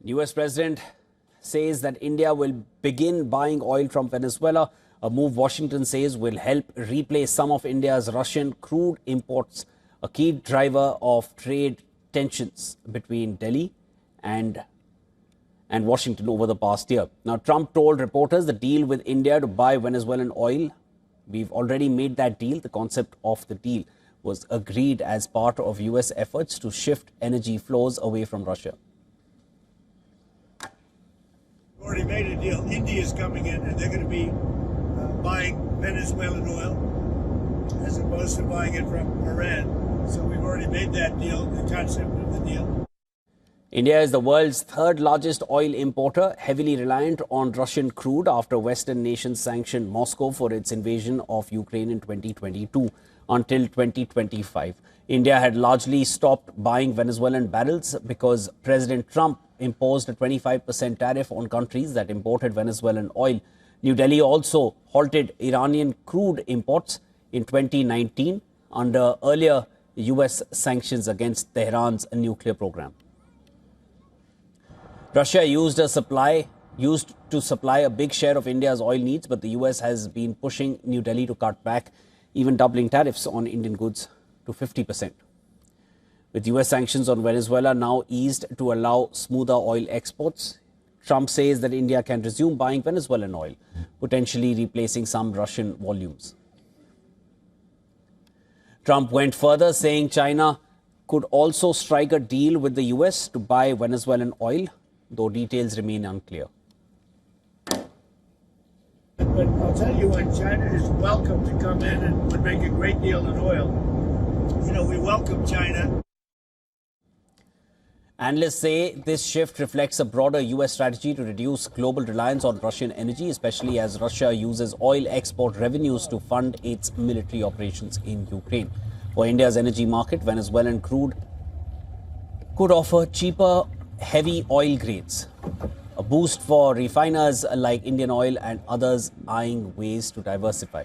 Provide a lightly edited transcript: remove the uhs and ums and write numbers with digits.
US President says that India will begin buying oil from Venezuela, a move Washington says will help replace some of India's Russian crude imports, a key driver of trade tensions between Delhi and Washington over the past year. Now, Trump told reporters the deal with India to buy Venezuelan oil, we've already made that deal. The concept of the deal was agreed as part of US efforts to shift energy flows away from Russia. We've already made a deal. India is coming in and they're going to be buying Venezuelan oil as opposed to buying it from Iran. So we've already made that deal, the concept of the deal. India is the world's third largest oil importer, heavily reliant on Russian crude after Western nations sanctioned Moscow for its invasion of Ukraine in 2022 until 2025. India had largely stopped buying Venezuelan barrels because President Trump imposed a 25% tariff on countries that imported Venezuelan oil. New Delhi also halted Iranian crude imports in 2019 under earlier US sanctions against Tehran's nuclear program. Russia used to supply a big share of India's oil needs, but the US has been pushing New Delhi to cut back, even doubling tariffs on Indian goods to 50%. With US sanctions on Venezuela now eased to allow smoother oil exports, Trump says that India can resume buying Venezuelan oil, potentially replacing some Russian volumes. Trump went further, saying China could also strike a deal with the US to buy Venezuelan oil, though details remain unclear. But I'll tell you what, China is welcome to come in and would make a great deal in oil. You know, we welcome China. Analysts say this shift reflects a broader US strategy to reduce global reliance on Russian energy, especially as Russia uses oil export revenues to fund its military operations in Ukraine. For India's energy market, Venezuelan crude could offer cheaper heavy oil grades, a boost for refiners like Indian Oil and others eyeing ways to diversify.